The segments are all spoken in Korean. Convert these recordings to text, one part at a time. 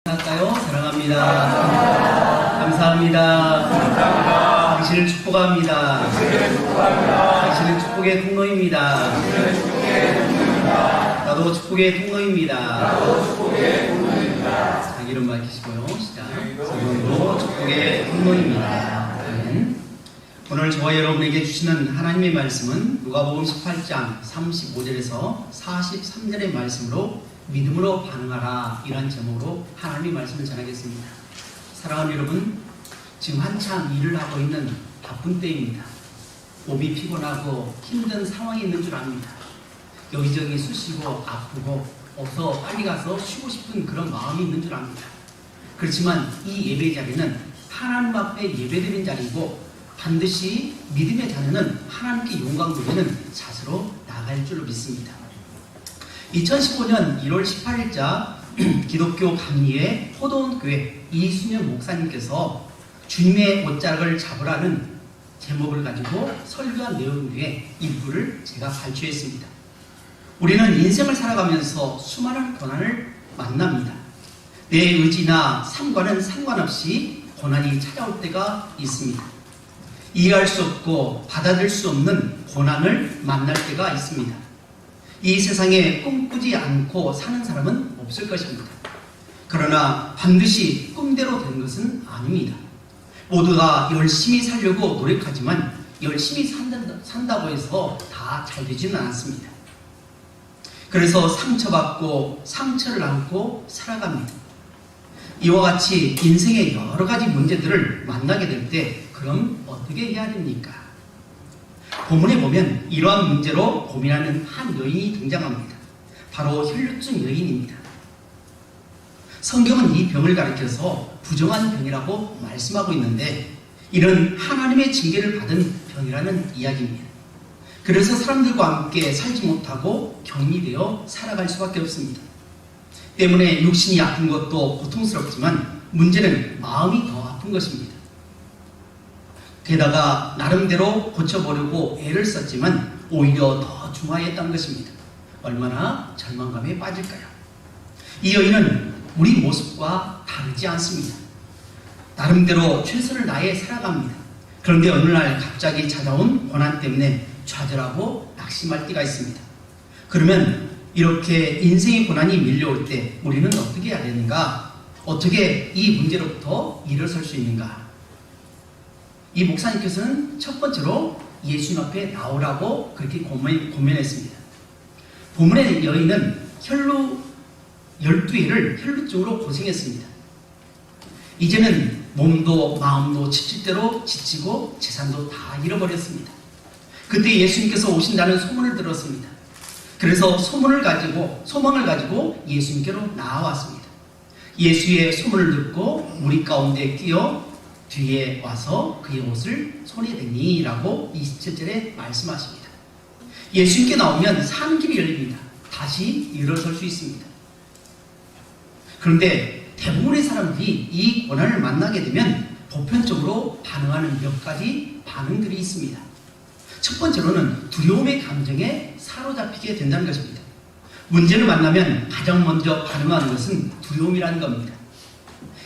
할까요? 사랑합니다. 감사합니다. 당신을 축복합니다. 당신은 축복의 통로입니다. 나도 축복의 통로입니다. 자기 이름 밝히시고요. 시작. 저도 축복의 통로입니다. 오늘 저와 여러분에게 주시는 하나님의 말씀은 누가복음 18장 35절에서 43절의 말씀으로 믿음으로 반응하라, 이란 제목으로 하나님의 말씀을 전하겠습니다. 사랑하는 여러분, 지금 한참 일을 하고 있는 바쁜 때입니다. 몸이 피곤하고 힘든 상황이 있는 줄 압니다. 여기저기 쑤시고 아프고 어서 빨리 가서 쉬고 싶은 그런 마음이 있는 줄 압니다. 그렇지만 이 예배 자리는 하나님 앞에 예배드린 자리이고 반드시 믿음의 자녀는 하나님께 영광 돌리는 자세로 나갈 줄로 믿습니다. 2015년 1월 18일자 기독교 감리의 포도원교회 이순영 목사님께서 주님의 옷자락을 잡으라는 제목을 가지고 설교한 내용 중에 일부를 제가 발췌했습니다. 우리는 인생을 살아가면서 수많은 고난을 만납니다. 내 의지나 삶과는 상관없이 고난이 찾아올 때가 있습니다. 이해할 수 없고 받아들일 수 없는 고난을 만날 때가 있습니다. 이 세상에 꿈꾸지 않고 사는 사람은 없을 것입니다. 그러나 반드시 꿈대로 되는 것은 아닙니다. 모두가 열심히 살려고 노력하지만 열심히 산다고 해서 다 잘 되지는 않습니다. 그래서 상처받고 상처를 안고 살아갑니다. 이와 같이 인생의 여러 가지 문제들을 만나게 될 때 그럼 어떻게 해야 됩니까? 본문에 보면 이러한 문제로 고민하는 한 여인이 등장합니다. 바로 혈루증 여인입니다. 성경은 이 병을 가리켜서 부정한 병이라고 말씀하고 있는데 이는 하나님의 징계를 받은 병이라는 이야기입니다. 그래서 사람들과 함께 살지 못하고 격리되어 살아갈 수밖에 없습니다. 때문에 육신이 아픈 것도 고통스럽지만 문제는 마음이 더 아픈 것입니다. 게다가 나름대로 고쳐보려고 애를 썼지만 오히려 더 중화했다는 것입니다. 얼마나 절망감에 빠질까요? 이 여인은 우리 모습과 다르지 않습니다. 나름대로 최선을 다해 살아갑니다. 그런데 어느 날 갑자기 찾아온 고난 때문에 좌절하고 낙심할 때가 있습니다. 그러면 이렇게 인생의 고난이 밀려올 때 우리는 어떻게 해야 되는가? 어떻게 이 문제로부터 일어설 수 있는가? 이 목사님께서는 첫 번째로 예수님 앞에 나오라고 그렇게 고면했습니다. 본문의 여인은 혈루 12회를 혈루증으로 고생했습니다. 이제는 몸도 마음도 지칠 대로 지치고 재산도 다 잃어버렸습니다. 그때 예수님께서 오신다는 소문을 들었습니다. 그래서 소망을 가지고 예수님께로 나아왔습니다. 예수의 소문을 듣고 무리 가운데 끼어 뒤에 와서 그의 옷을 손에 대니 라고 27절에 말씀하십니다. 예수님께 나오면 사는 길이 열립니다. 다시 일어설 수 있습니다. 그런데 대부분의 사람들이 이 고난을 만나게 되면 보편적으로 반응하는 몇 가지 반응들이 있습니다. 첫 번째로는 두려움의 감정에 사로잡히게 된다는 것입니다. 문제를 만나면 가장 먼저 반응하는 것은 두려움이라는 겁니다.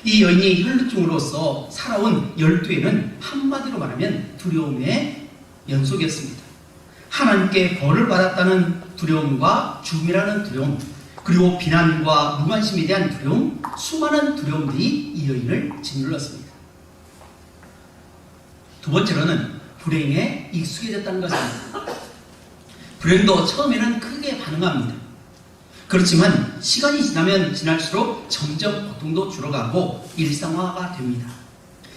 이 여인이 혈루증으로서 살아온 12회는 한마디로 말하면 두려움의 연속이었습니다. 하나님께 벌을 받았다는 두려움과 죽음이라는 두려움, 그리고 비난과 무관심에 대한 두려움, 수많은 두려움들이 이 여인을 짓눌렀습니다. 두 번째로는 불행에 익숙해졌다는 것입니다. 불행도 처음에는 크게 반응합니다. 그렇지만 시간이 지나면 지날수록 점점 고통도 줄어가고 일상화가 됩니다.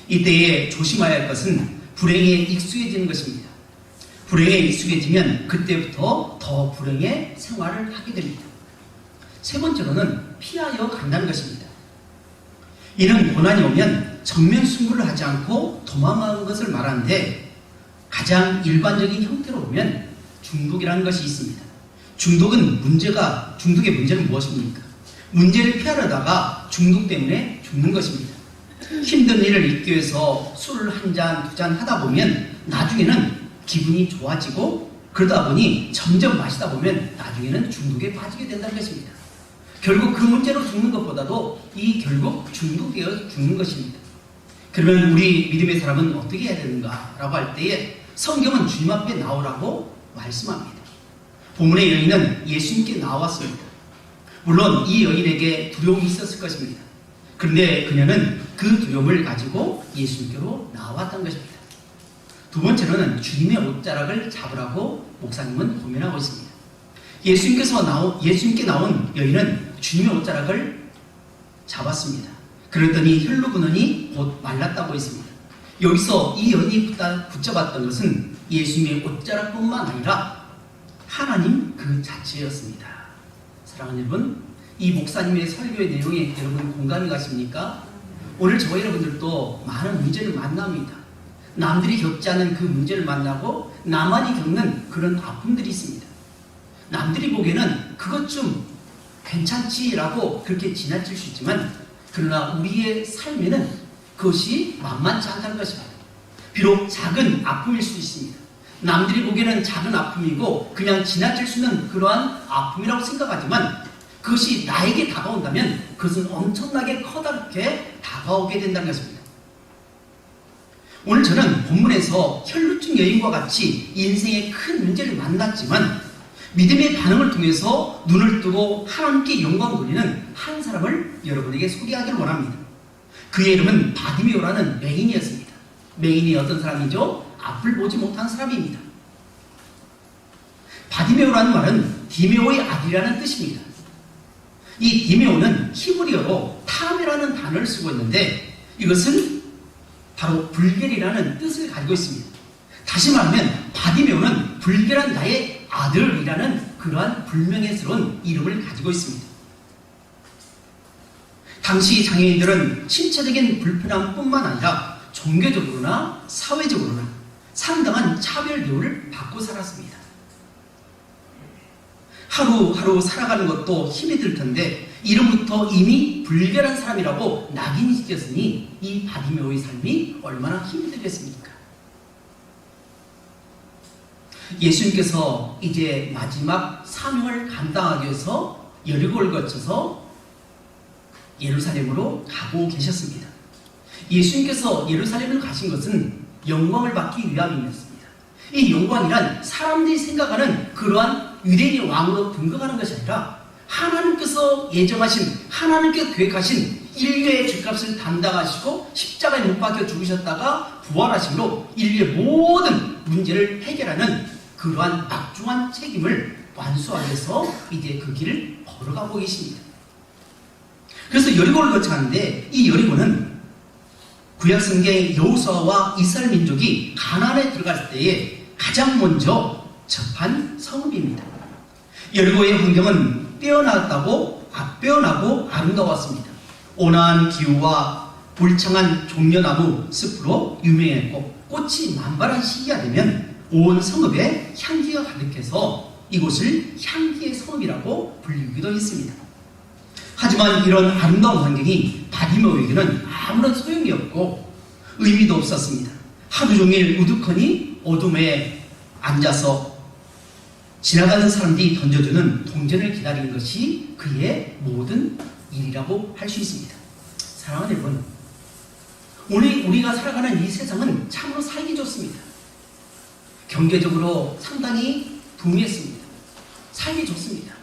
이때에 조심해야 할 것은 불행에 익숙해지는 것입니다. 불행에 익숙해지면 그때부터 더 불행의 생활을 하게 됩니다. 세 번째로는 피하여 간다는 것입니다. 이는 고난이 오면 정면 승부를 하지 않고 도망가는 것을 말하는데 가장 일반적인 형태로 보면 중독이라는 것이 있습니다. 중독의 문제는 무엇입니까? 문제를 피하려다가 중독 때문에 죽는 것입니다. 힘든 일을 잊기 위해서 술을 한 잔, 두 잔 하다 보면 나중에는 기분이 좋아지고 그러다 보니 점점 마시다 보면 나중에는 중독에 빠지게 된다는 것입니다. 결국 그 문제로 죽는 것보다도 결국 중독되어 죽는 것입니다. 그러면 우리 믿음의 사람은 어떻게 해야 되는가라고 할 때에 성경은 주님 앞에 나오라고 말씀합니다. 본문의 여인은 예수님께 나왔습니다. 물론 이 여인에게 두려움이 있었을 것입니다. 그런데 그녀는 그 두려움을 가지고 예수님께로 나왔던 것입니다. 두 번째로는 주님의 옷자락을 잡으라고 목사님은 고민하고 있습니다. 예수님께 나온 여인은 주님의 옷자락을 잡았습니다. 그랬더니 혈로 근원이 곧 말랐다고 했습니다. 여기서 이 여인이 붙잡았던 것은 예수님의 옷자락뿐만 아니라 하나님 그 자체였습니다. 사랑하는 여러분, 이 목사님의 설교의 내용에 여러분 공감이 가십니까? 오늘 저와 여러분들도 많은 문제를 만납니다. 남들이 겪지 않은 그 문제를 만나고 나만이 겪는 그런 아픔들이 있습니다. 남들이 보기에는 그것 좀 괜찮지라고 그렇게 지나칠 수 있지만, 그러나 우리의 삶에는 그것이 만만치 않다는 것입니다. 비록 작은 아픔일 수 있습니다. 남들이 보기에는 작은 아픔이고 그냥 지나칠 수 있는 그러한 아픔이라고 생각하지만, 그것이 나에게 다가온다면 그것은 엄청나게 커다랗게 다가오게 된다는 것입니다. 오늘 저는 본문에서 혈루증 여인과 같이 인생의 큰 문제를 만났지만 믿음의 반응을 통해서 눈을 뜨고 하나님께 영광 돌리는 한 사람을 여러분에게 소개하기를 원합니다. 그의 이름은 바디메오라는 맹인이었습니다. 맹인이 어떤 사람이죠? 앞을 보지 못한 사람입니다. 바디메오라는 말은 디메오의 아들이라는 뜻입니다. 이 디메오는 히브리어로 타메라는 단어를 쓰고 있는데, 이것은 바로 불결이라는 뜻을 가지고 있습니다. 다시 말하면 바디메오는 불결한 나의 아들이라는 그러한 불명예스러운 이름을 가지고 있습니다. 당시 장애인들은 신체적인 불편함뿐만 아니라 종교적으로나 사회적으로나 상당한 차별 대우를 받고 살았습니다. 하루하루 살아가는 것도 힘이 들 텐데 이름부터 이미 불결한 사람이라고 낙인이 찍혔으니 이 바디메오의 삶이 얼마나 힘이 들겠습니까? 예수님께서 이제 마지막 사명을 감당하기 위해서 여리고를 거쳐서 예루살렘으로 가고 계셨습니다. 예수님께서 예루살렘을 가신 것은 영광을 받기 위함이었습니다. 이 영광이란 사람들이 생각하는 그러한 유대인의 왕으로 등극하는 것이 아니라 하나님께서 예정하신, 하나님께서 계획하신 인류의 죄값을 담당하시고 십자가에 못 박혀 죽으셨다가 부활하심으로 인류의 모든 문제를 해결하는 그러한 막중한 책임을 완수하기 위해서 이제 그 길을 걸어가고 계십니다. 그래서 여리고를 거쳐가는데, 이 여리고는 구약성경의 여호수아와 이스라엘 민족이 가나안에 들어갈 때에 가장 먼저 접한 성읍입니다. 여리고의 환경은 빼어나고 아름다웠습니다. 온화한 기후와 울창한 종려나무 숲으로 유명했고, 꽃이 만발한 시기가 되면 온 성읍에 향기가 가득해서 이곳을 향기의 성읍이라고 불리기도 했습니다. 하지만 이런 아름다운 환경이 바디메오에게는 아무런 소용이 없고 의미도 없었습니다. 하루 종일 우두커니 어둠에 앉아서 지나가는 사람들이 던져주는 동전을 기다리는 것이 그의 모든 일이라고 할 수 있습니다. 사랑하는 여러분, 오늘 우리가 살아가는 이 세상은 참으로 살기 좋습니다. 경제적으로 상당히 부유했습니다. 살기 좋습니다.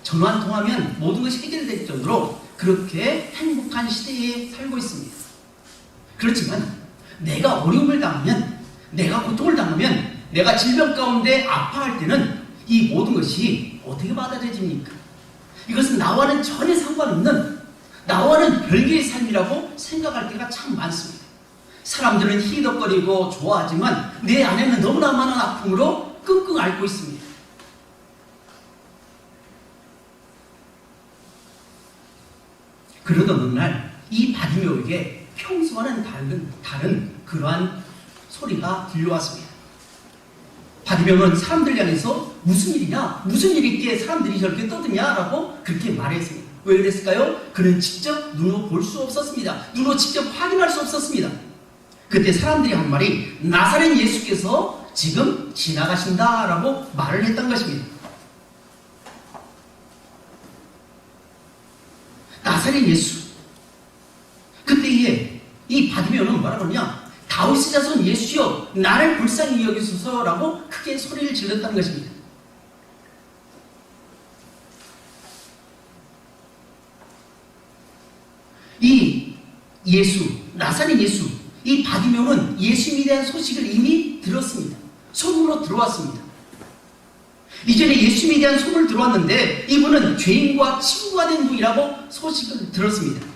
전화 한 통하면 모든 것이 해결될 정도로 그렇게 행복한 시대에 살고 있습니다. 그렇지만 내가 어려움을 당하면, 내가 고통을 당하면, 내가 질병 가운데 아파할 때는 이 모든 것이 어떻게 받아들여집니까? 이것은 나와는 전혀 상관없는, 나와는 별개의 삶이라고 생각할 때가 참 많습니다. 사람들은 희덕거리고 좋아하지만 내 안에는 너무나 많은 아픔으로 끙끙 앓고 있습니다. 그러던 어느 날 이 바디메오에게 평소와는 다른 그러한 소리가 들려왔습니다. 바디메오는 사람들 향해서 무슨 일이냐? 무슨 일이 있기에 사람들이 저렇게 떠드냐? 라고 그렇게 말했습니다. 왜 그랬을까요? 그는 직접 눈으로 볼 수 없었습니다. 눈으로 직접 확인할 수 없었습니다. 그때 사람들이 한 말이 나사렛 예수께서 지금 지나가신다라고 말을 했던 것입니다. 나사렛 예수. 그때에 이 바디메오는 뭐라고 하냐? 다윗의 자손 예수여 나를 불쌍히 여기소서라고 크게 소리를 질렀다는 것입니다. 이 예수, 나사렛 예수, 이 바디메오는 예수님에 대한 소식을 이미 들었습니다. 소문으로 들어왔습니다. 이전에 예수님에 대한 소문을 들어왔는데 이분은 죄인과 친구가 된 분이라고 소식을 들었습니다.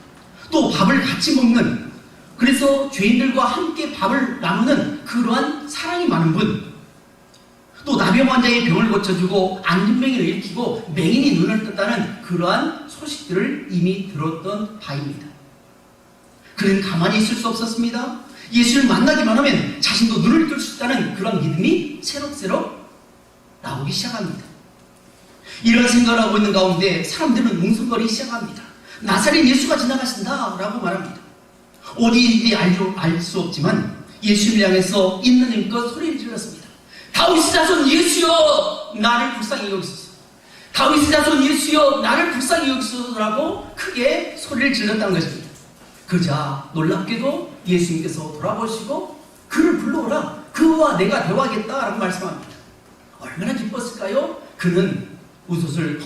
또 밥을 같이 먹는, 그래서 죄인들과 함께 밥을 나누는 그러한 사랑이 많은 분, 또 나병 환자의 병을 고쳐주고 안진뱅이를 일으키고 맹인이 눈을 떴다는 그러한 소식들을 이미 들었던 바입니다. 그는 가만히 있을 수 없었습니다. 예수를 만나기만 하면 자신도 눈을 뜰 수 있다는 그런 믿음이 새록새록 나오기 시작합니다. 이런 생각을 하고 있는 가운데 사람들은 뭉성거리기 시작합니다. 나사렛 예수가 지나가신다 라고 말합니다. 어디인지 알 수 없지만 예수님을 향해서 있는 힘껏 소리를 질렀습니다. 다윗의 자손 예수여 나를 불쌍히 여기소서. 다윗의 자손 예수여 나를 불쌍히 여기소서라고 크게 소리를 질렀다는 것입니다. 그자 놀랍게도 예수님께서 돌아보시고 그를 불러오라. 그와 내가 대화하겠다라고 말씀합니다. 얼마나 기뻤을까요? 그는 옷을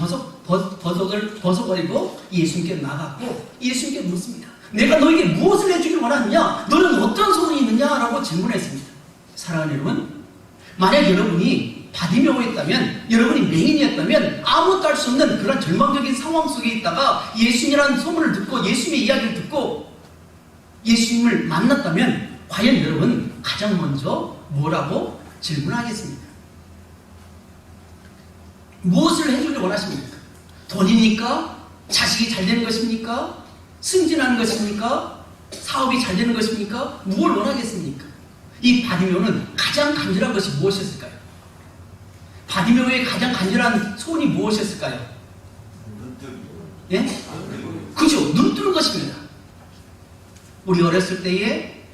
벗어버리고 예수님께 나갔고 예수님께 묻습니다. 내가 너에게 무엇을 해주길 원하느냐? 너는 어떤 소원이 있느냐? 라고 질문했습니다. 사랑하는 여러분, 만약 여러분이 바디메오였다면, 여러분이 맹인이었다면 아무것도 할 수 없는 그런 절망적인 상황 속에 있다가 예수님이라는 소문을 듣고 예수님의 이야기를 듣고 예수님을 만났다면 과연 여러분 가장 먼저 뭐라고 질문하겠습니까? 무엇을 해주길 원하십니까? 돈입니까? 자식이 잘 되는 것입니까? 승진하는 것입니까? 사업이 잘 되는 것입니까? 무엇을 원하겠습니까? 이 바디메오는 가장 간절한 것이 무엇이었을까요? 바디메오의 가장 간절한 소원이 무엇이었을까요? 예? 그죠? 눈 뜨는 것입니다. 우리 어렸을 때에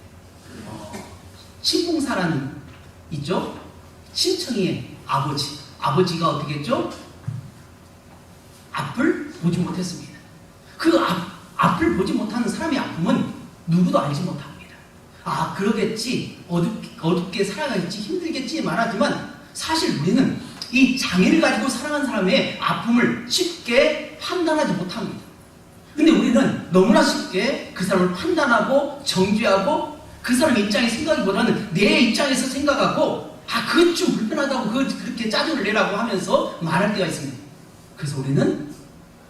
신봉사라는 있죠? 신청이의 아버지가 어떻게 했죠? 앞을 보지 못했습니다. 그 앞을 보지 못하는 사람의 아픔은 누구도 알지 못합니다. 아, 그러겠지, 어둡게 살아가겠지, 힘들겠지 말하지만 사실 우리는 이 장애를 가지고 살아가는 사람의 아픔을 쉽게 판단하지 못합니다. 근데 우리는 너무나 쉽게 그 사람을 판단하고 정죄하고 그 사람 입장에 생각보다는 내 입장에서 생각하고 그건 좀 불편하다고 그렇게 짜증을 내라고 하면서 말할 때가 있습니다. 그래서 우리는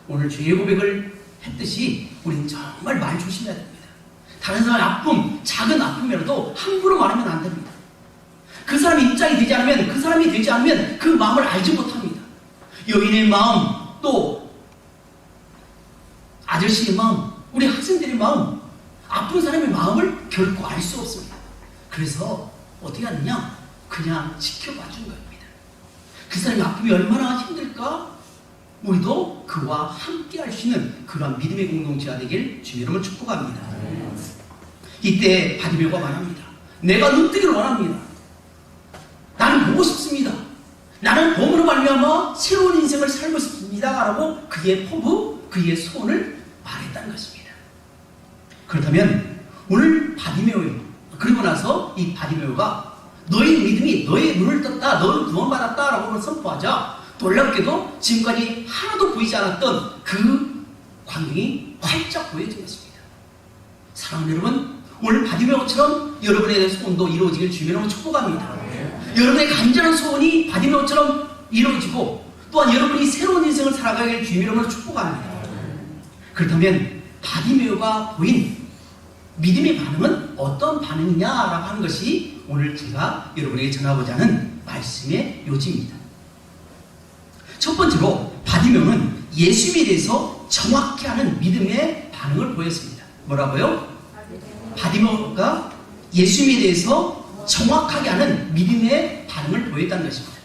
오늘 죄의 고백을 했듯이 우리는 정말 말 조심해야 됩니다. 다른 사람의 아픔, 작은 아픔이라도 함부로 말하면 안 됩니다. 그 사람의 입장이 되지 않으면, 그 사람이 되지 않으면 그 마음을 알지 못합니다. 여인의 마음, 또 아저씨의 마음, 우리 학생들의 마음, 아픈 사람의 마음을 결코 알 수 없습니다. 그래서 어떻게 하느냐? 그냥 지켜봐 준 겁니다. 그 사람의 아픔이 얼마나 힘들까? 우리도 그와 함께 할 수 있는 그러한 믿음의 공동체가 되길 주님 이름으로 축복합니다. 이때 바디메오가 말합니다. 내가 눈뜨기를 원합니다. 나는 보고 싶습니다. 나는 봄으로 말미암아 새로운 인생을 살고 싶습니다. 라고 그의 포부, 그의 소원을 말했다는 것입니다. 그렇다면 오늘 바디메오, 그리고 나서 이 바디메오가 너의 믿음이 너의 눈을 떴다, 너를 구원받았다 라고 선포하자 놀랍게도 지금까지 하나도 보이지 않았던 그 광경이 활짝 보여진 것입니다. 사랑하는 여러분, 오늘 바디메오처럼 여러분에 대한 소원도 이루어지길 주님으로 축복합니다. 여러분의 간절한 소원이 바디메오처럼 이루어지고 또한 여러분이 새로운 인생을 살아가길 주님으로 축복합니다. 그렇다면 바디메오가 보인 믿음의 반응은 어떤 반응이냐라고 하는 것이 오늘 제가 여러분에게 전하고자 하는 말씀의 요지입니다. 첫 번째로 바디메오는 예수님에 대해서 정확히 아는 믿음의 반응을 보였습니다. 뭐라고요? 바디메오가 예수님에 대해서 정확하게 아는 믿음의 반응을 보였다는 것입니다.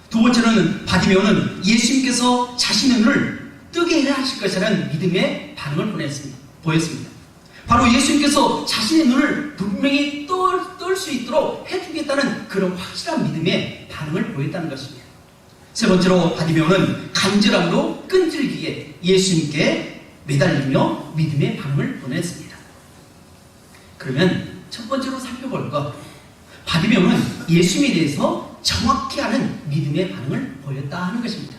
두 번째로는 바디메오는 예수님께서 자신의 눈을 뜨게 해야 하실 것이라는 믿음의 반응을 보였습니다. 바로 예수님께서 자신의 눈을 분명히 뜰 수 있도록 해주겠다는 그런 확실한 믿음의 반응을 보였다는 것입니다. 세 번째로 바디메오는 간절함으로 끈질기게 예수님께 매달리며 믿음의 반응을 보냈습니다. 그러면 첫 번째로 살펴볼 것, 바디메오는 예수님에 대해서 정확히 아는 믿음의 반응을 보였다 하는 것입니다.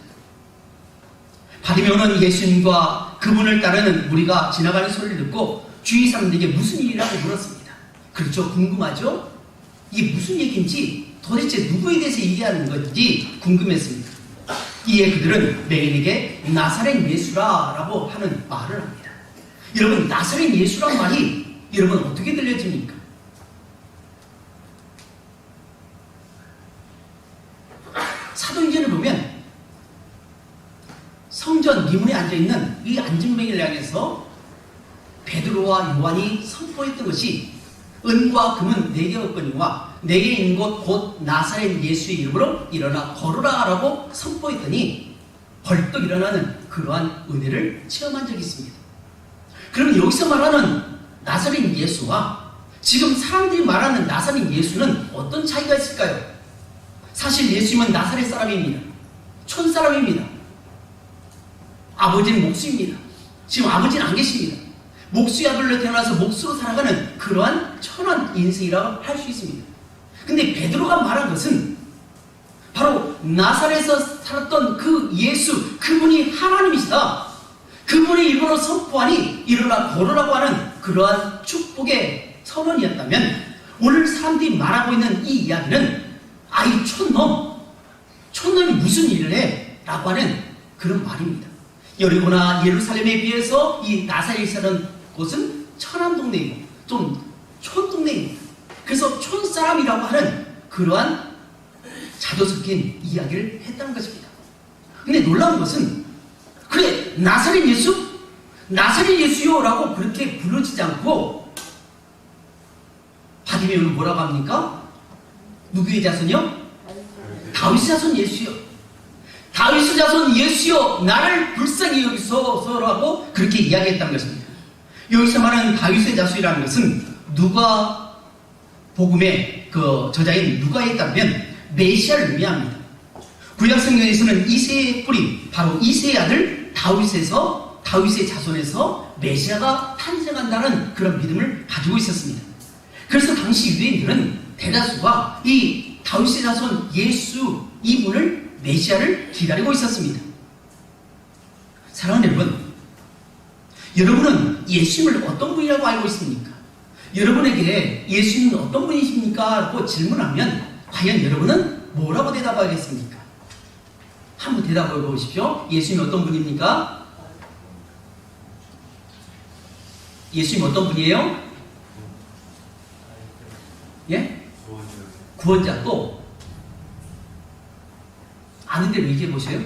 바디메오는 예수님과 그분을 따르는 무리가 지나가는 소리를 듣고 주위 사람들에게 무슨 일이라고 물었습니다. 그렇죠? 궁금하죠? 이게 무슨 얘기인지 도대체 누구에 대해서 얘기하는 건지 궁금했습니다. 이에 그들은 메인에게 나사렛 예수라라고 하는 말을 합니다. 여러분, 나사렛 예수란 말이 여러분 어떻게 들려집니까? 사도행전을 보면 성전 미문에 앉아있는 이 안진뱅이를 향해서 베드로와 요한이 선포했던 것이 은과 금은 내게 없거니와 내게 있는 곳 곧 나사렛 예수의 이름으로 일어나 걸으라 라고 선포했더니 벌떡 일어나는 그러한 은혜를 체험한 적이 있습니다. 그럼 여기서 말하는 나사렛 예수와 지금 사람들이 말하는 나사렛 예수는 어떤 차이가 있을까요? 사실 예수님은 나사렛 사람입니다. 촌 사람입니다. 아버지는 목수입니다. 지금 아버지는 안 계십니다. 목수의 아들로 태어나서 목수로 살아가는 그러한 천한 인생이라고 할 수 있습니다. 근데 베드로가 말한 것은 바로 나사렛에서 살았던 그 예수, 그분이 하나님이시다. 그분의 이름으로 선포하니 일어나 걸으라고 하는 그러한 축복의 선언이었다면 오늘 사람들이 말하고 있는 이 이야기는 아이 촌놈이 무슨 일을 해? 라고 하는 그런 말입니다. 여리고나 예루살렘에 비해서 이 나사렛에 사는 곳은 천한 동네이고 좀 촌 동네입니다. 그래서 촌사람이라고 하는 그러한 자조 섞인 이야기를 했다는 것입니다. 근데 놀라운 것은 그래 나사렛 예수? 나사렛 예수요 라고 그렇게 부르지 않고 바디메오는 뭐라고 합니까? 누구의 자손이요? 다윗의 자손 예수요. 다윗의 자손 예수여 나를 불쌍히 여기소서라고 그렇게 이야기했다는 것입니다. 여기서 말하는 다윗의 자손이라는 것은 누가 복음의 그 저자인 누가에 따르면 메시아를 의미합니다. 구약성경에서는 이새의 뿌리 바로 이새의 아들 다윗의 자손에서 메시아가 탄생한다는 그런 믿음을 가지고 있었습니다. 그래서 당시 유대인들은 대다수가 이 다윗의 자손 예수 이분을 메시아를 기다리고 있었습니다. 사랑하는 여러분, 여러분은 예수님을 어떤 분이라고 알고 있습니까? 여러분에게 예수님은 어떤 분이십니까? 라고 질문하면 과연 여러분은 뭐라고 대답하겠습니까? 한번 대답해 보십시오. 예수님이 어떤 분입니까? 예수님이 어떤 분이에요? 예? 구원자. 또 아는 대로 얘기해 보세요.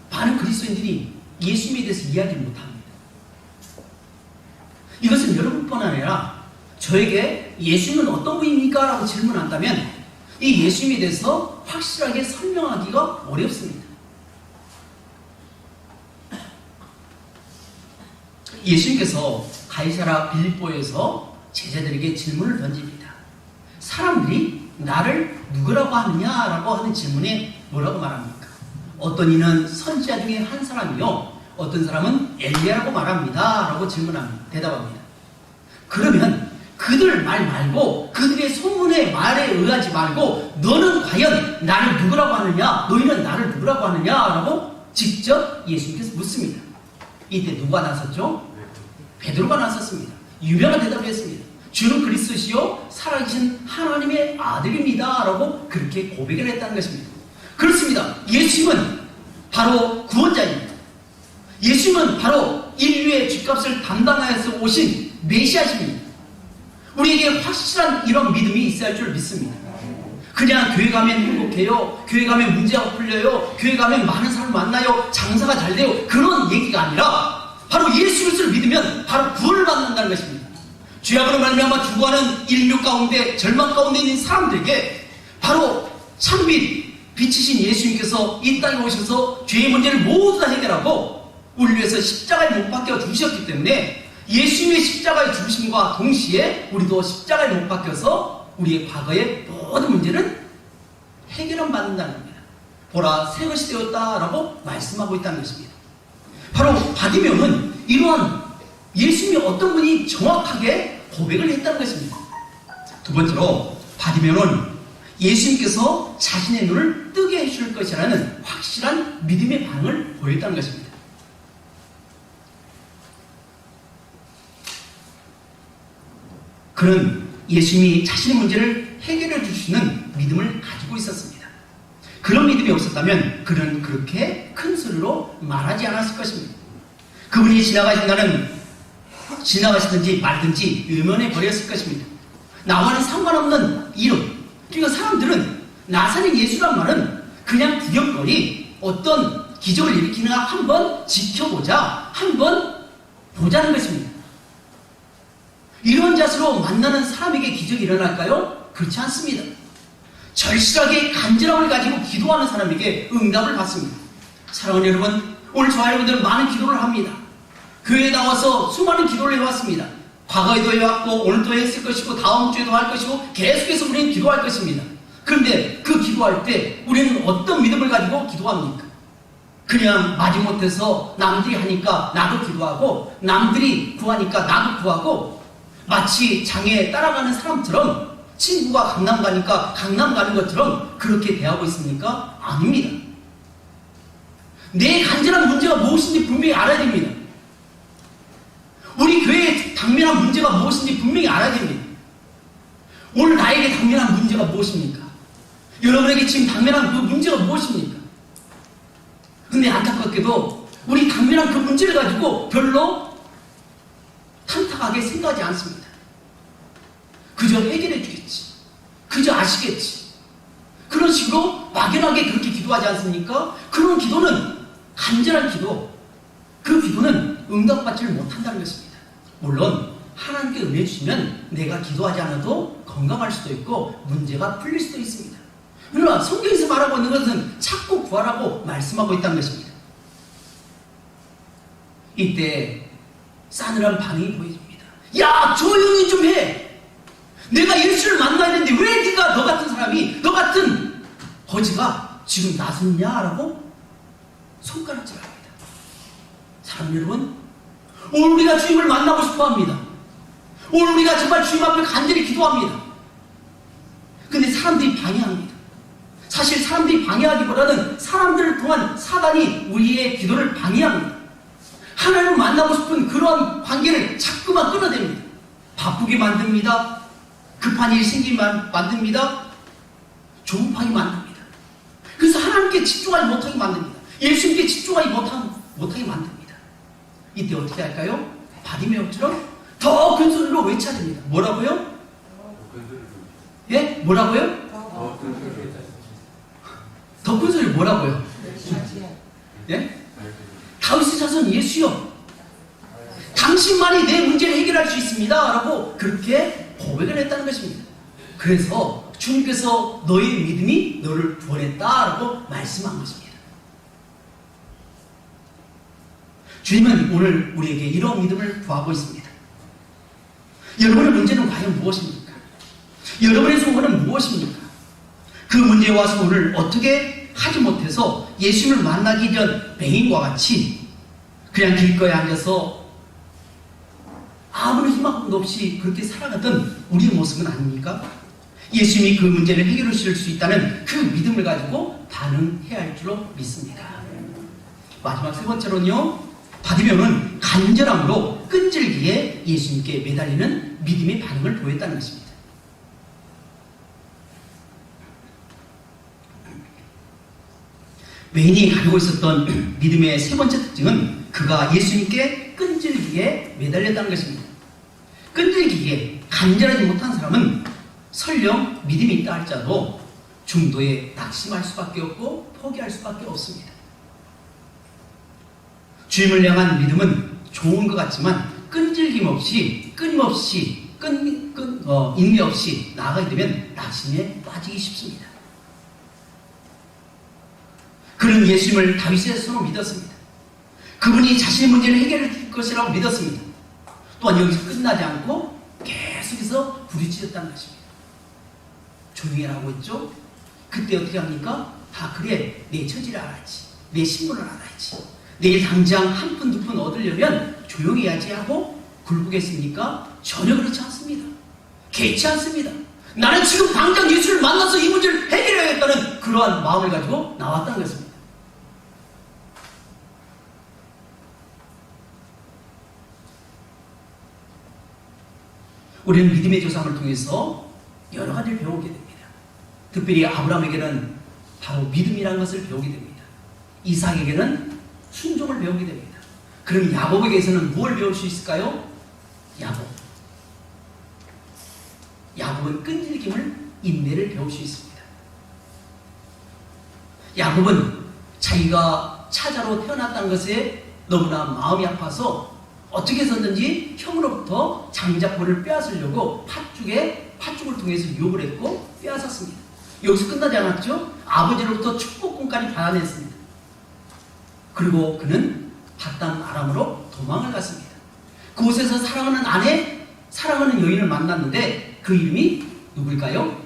많은 그리스도인들이 예수님에 대해서 이야기를 못합니다. 이것은 여러분뿐 아니라 저에게 예수님은 어떤 분입니까? 라고 질문한다면 이 예수님에 대해서 확실하게 설명하기가 어렵습니다. 예수님께서 가이사라 빌립보에서 제자들에게 질문을 던집니다. 사람들이 나를 누구라고 하느냐라고 하는 질문에 뭐라고 말합니까? 어떤 이는 선지자 중에 한 사람이요 어떤 사람은 엘리야라고 말합니다 라고 대답합니다. 그러면 그들 말 말고 그들의 소문의 말에 의하지 말고 너는 과연 나를 누구라고 하느냐, 너희는 나를 누구라고 하느냐 라고 직접 예수님께서 묻습니다. 이때 누가 나섰죠? 베드로가 나섰습니다. 유명한 대답을 했습니다. 주는 그리스도시요 살아계신 하나님의 아들입니다 라고 그렇게 고백을 했다는 것입니다. 그렇습니다. 예수님은 바로 구원자입니다. 예수님은 바로 인류의 죗값을 담당하여서 오신 메시아십니다. 우리에게 확실한 이런 믿음이 있어야 할 줄 믿습니다. 그냥 교회 가면 행복해요, 교회 가면 문제가 풀려요, 교회 가면 많은 사람을 만나요, 장사가 잘 돼요, 그런 얘기가 아니라 바로 예수 그리스도를 믿으면 바로 구원을 받는다는 것입니다. 죄악으로 말미암아 죽어가는 인류 가운데 절망 가운데 있는 사람들에게 바로 참빛 빛이신 예수님께서 이 땅에 오셔서 죄의 문제를 모두 다 해결하고 우리를 위해서 십자가에 못 박혀 죽으셨기 때문에 예수님의 십자가의 죽으심과 동시에 우리도 십자가에 못 박혀서 우리의 과거의 모든 문제는 해결은 받는다는 겁니다. 보라 새 것이 되었다라고 말씀하고 있다는 것입니다. 바로 바디메오는 이러한 예수님이 어떤 분이 정확하게 고백을 했다는 것입니다. 두 번째로 바디메오는 예수님께서 자신의 눈을 뜨게 해줄 것이라는 확실한 믿음의 반응을 보였다는 것입니다. 그는 예수님이 자신의 문제를 해결해 줄 수 있는 믿음을 가지고 있었습니다. 그런 믿음이 없었다면 그는 그렇게 큰 소리로 말하지 않았을 것입니다. 그분이 지나가시든지 말든지 외면해 버렸을 것입니다. 나와는 상관없는 이름. 그러니까 사람들은 나사렛 예수란 말은 그냥 구경거리, 어떤 기적을 일으키는가 한번 지켜보자, 한번 보자는 것입니다. 이런 자세로 만나는 사람에게 기적이 일어날까요? 그렇지 않습니다. 절실하게 간절함을 가지고 기도하는 사람에게 응답을 받습니다. 사랑하는 여러분, 오늘 저와 여러분들은 많은 기도를 합니다. 교회에 나와서 수많은 기도를 해왔습니다. 과거에도 해왔고 오늘도 했을 것이고 다음 주에도 할 것이고 계속해서 우리는 기도할 것입니다. 그런데 그 기도할 때 우리는 어떤 믿음을 가지고 기도합니까? 그냥 마지못해서 남들이 하니까 나도 기도하고 남들이 구하니까 나도 구하고 마치 장에 따라가는 사람처럼 친구가 강남 가니까 강남 가는 것처럼 그렇게 대하고 있습니까? 아닙니다. 내 간절한 문제가 무엇인지 분명히 알아야 됩니다. 우리 교회의 당면한 문제가 무엇인지 분명히 알아야 됩니다. 오늘 나에게 당면한 문제가 무엇입니까? 여러분에게 지금 당면한 그 문제가 무엇입니까? 근데 안타깝게도 우리 당면한 그 문제를 가지고 별로 탄탄하게 생각하지 않습니다. 그저 해결해 주겠지. 그저 아시겠지. 그런 식으로 막연하게 그렇게 기도하지 않습니까? 그런 기도는 간절한 기도. 그 기도는 응답받지를 못한다는 것입니다. 물론 하나님께 은혜 주시면 내가 기도하지 않아도 건강할 수도 있고 문제가 풀릴 수도 있습니다. 그러나 성경에서 말하고 있는 것은 찾고 구하라고 말씀하고 있다는 것입니다. 이때 싸늘한 반응이 보여집니다. 야, 조용히 좀 해! 내가 예수를 만나야 되는데 왜 네가 너 같은 사람이, 너 같은 거지가 지금 나섰냐라고 손가락질합니다. 사람 여러분, 오늘 우리가 주님을 만나고 싶어합니다. 오늘 우리가 정말 주님 앞에 간절히 기도합니다. 근데 사람들이 방해합니다. 사실 사람들이 방해하기보다는 사람들을 통한 사단이 우리의 기도를 방해합니다. 하나님을 만나고 싶은 그런 관계를 자꾸만 끊어냅니다. 바쁘게 만듭니다. 급한 일이 생기면 만듭니다. 조급하게 만듭니다. 그래서 하나님께 집중하지 못하게 만듭니다. 예수님께 집중하지 못하게 만듭니다. 이때 어떻게 할까요? 바디메오처럼 더 큰 소리로 외쳐야 됩니다. 뭐라고요? 예? 뭐라고요? 더 큰 소리 뭐라고요? 예? 다윗의 자손 예수여, 당신만이 내 문제를 해결할 수 있습니다 라고 그렇게 고백을 했다는 것입니다. 그래서 주님께서 너의 믿음이 너를 구원했다 라고 말씀한 것입니다. 주님은 오늘 우리에게 이런 믿음을 구하고 있습니다. 여러분의 문제는 과연 무엇입니까? 여러분의 소원은 무엇입니까? 그 문제에 와서 오늘 어떻게 하지 못해서 예수님을 만나기 전 맹인과 같이 그냥 길거리에 앉아서 아무런 희망도 없이 그렇게 살아가던 우리의 모습은 아닙니까? 예수님이 그 문제를 해결해 주실 수 있다는 그 믿음을 가지고 반응해야 할 줄로 믿습니다. 마지막 세 번째로는요, 바디메오는 간절함으로 끈질기게 예수님께 매달리는 믿음의 반응을 보였다는 것입니다. 맹인이 가지고 있었던 믿음의 세 번째 특징은 그가 예수님께 끈질기게 매달렸다는 것입니다. 끈질기게 간절하지 못한 사람은 설령 믿음이 있다 할지라도 중도에 낙심할 수밖에 없고 포기할 수밖에 없습니다. 주님을 향한 믿음은 좋은 것 같지만 끈질김 없이 끊임없이 인내 없이 나아가게 되면 낙심에 빠지기 쉽습니다. 그는 예수님을 다윗의 손으로 믿었습니다. 그분이 자신의 문제를 해결해 줄 것이라고 믿었습니다. 또한 여기서 끝나지 않고 계속해서 부딪혔다는 것입니다. 조용히 하라고 했죠. 그때 어떻게 합니까? 아 그래 내 처지를 알아야지, 내 신분을 알아야지, 내일 당장 한 푼 두 푼 얻으려면 조용히 해야지 하고 굴복했습니까? 전혀 그렇지 않습니다. 개의치 않습니다. 나는 지금 당장 예수를 만나서 이 문제를 해결해야겠다는 그러한 마음을 가지고 나왔다는 것입니다. 우리는 믿음의 조상을 통해서 여러 가지를 배우게 됩니다. 특별히 아브라함에게는 바로 믿음이라는 것을 배우게 됩니다. 이삭에게는 순종을 배우게 됩니다. 그럼 야곱에게서는 무엇을 배울 수 있을까요? 야곱은 끈질김을, 인내를 배울 수 있습니다. 야곱은 자기가 차자로 태어났다는 것에 너무나 마음이 아파서 어떻게 해서든지 형으로부터 장자권을 빼앗으려고 팥죽을 통해서 유혹을 했고 빼앗았습니다. 여기서 끝나지 않았죠? 아버지로부터 축복권까지 받아냈습니다. 그리고 그는 바단 아람으로 도망을 갔습니다. 그곳에서 사랑하는 여인을 만났는데 그 이름이 누구일까요?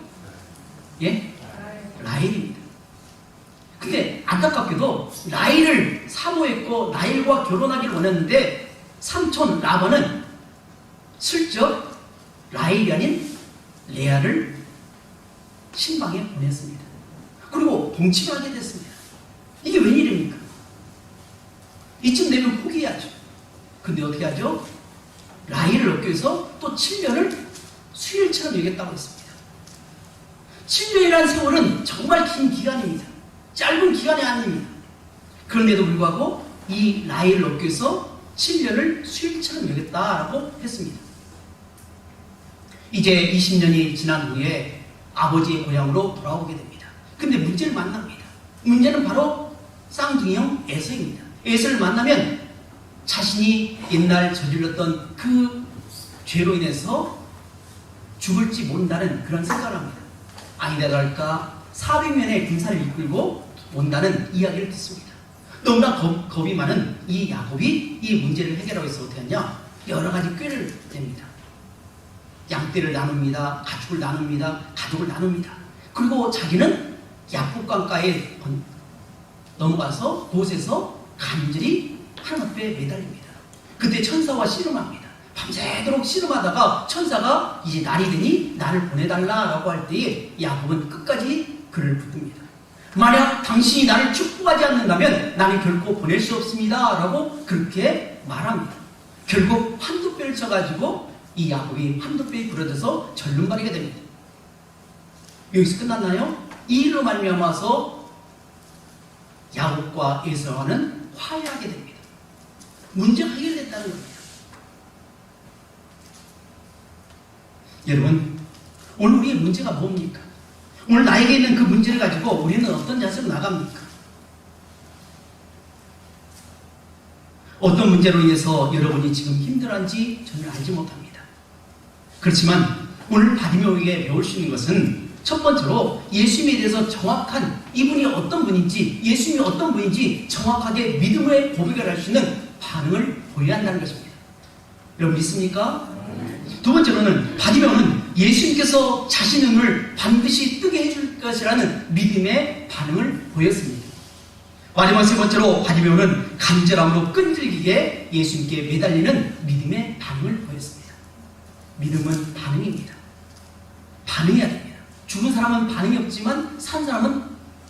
예? 라헬입니다. 근데 안타깝게도 라헬을 사모했고 라헬과 결혼하기를 원했는데 삼촌 라반은 슬쩍 라헬이 아닌 레아를 신방에 보냈습니다. 그리고 동침을 하게 됐습니다. 이게 웬일입니까? 이쯤 되면 포기해야죠. 근데 어떻게 하죠? 라헬을 얻기 위해서 또 7년을 수일처럼 여겼다고 했습니다. 7년이라는 세월은 정말 긴 기간입니다. 짧은 기간이 아닙니다. 그런데도 불구하고 이 라헬을 얻기 위해서 7년을 수일처럼 여겼다라고 했습니다. 이제 20년이 지난 후에 아버지의 고향으로 돌아오게 됩니다. 근데 문제를 만납니다. 문제는 바로 쌍둥이형 에서입니다. 에서를 만나면 자신이 옛날 저질렀던 그 죄로 인해서 죽을지 모른다는 그런 생각을 합니다. 아니다 할까 400년의 군사를 이끌고 온다는 이야기를 듣습니다. 너무나 겁이 많은 이 야곱이 이 문제를 해결하기 위해서 어떻게 하냐? 여러 가지 꾀를 냅니다. 양떼를 나눕니다. 가축을 나눕니다. 가족을 나눕니다. 그리고 자기는 야복강가에 넘어가서 그곳에서 간절히 하나님 앞에 매달립니다. 그때 천사와 씨름합니다. 밤새도록 씨름하다가 천사가 이제 날이 되니 나를 보내달라라고 할 때에 야곱은 끝까지 그를 붙듭니다. 만약 당신이 나를 축복하지 않는다면 나는 결코 보낼 수 없습니다 라고 그렇게 말합니다. 결국 한두 뼈를 쳐가지고 이 야곱이 한두 뼈에 부러져서 절름발이게 됩니다. 여기서 끝났나요? 이 일로 말미암아서 야곱과 에서와는 화해하게 됩니다. 문제가 해결됐다는 겁니다. 여러분, 오늘 우리의 문제가 뭡니까? 오늘 나에게 있는 그 문제를 가지고 우리는 어떤 자세로 나갑니까? 어떤 문제로 인해서 여러분이 지금 힘들어한지 저는 알지 못합니다. 그렇지만 오늘 바디메오에게 배울 수 있는 것은 첫 번째로 예수님에 대해서 정확한 이분이 어떤 분인지, 예수님이 어떤 분인지 정확하게 믿음의 고백을 할 수 있는 반응을 보여야 한다는 것입니다. 여러분 믿습니까? 두 번째로는 바디메오는 예수님께서 자신의 눈을 반드시 뜨게 해줄 것이라는 믿음의 반응을 보였습니다. 마지막 세 번째로 바디메오는 간절함으로 끈질기게 예수님께 매달리는 믿음의 반응을 보였습니다. 믿음은 반응입니다. 반응해야 됩니다. 죽은 사람은 반응이 없지만 산 사람은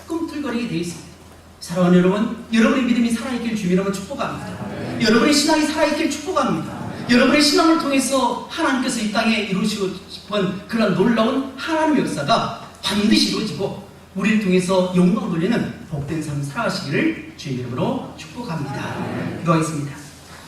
꿈틀거리게 되어 있습니다. 사랑하는 여러분, 여러분의 믿음이 살아있길 주님 이름으로 축복합니다. 여러분의 신앙이 살아있길 축복합니다. 여러분의 신앙을 통해서 하나님께서 이 땅에 이루시고 싶은 그런 놀라운 하나님의 역사가 반드시 이루어지고 우리를 통해서 영광 돌리는 복된 삶 살아가시기를 주님 이름으로 축복합니다. 기도하겠습니다.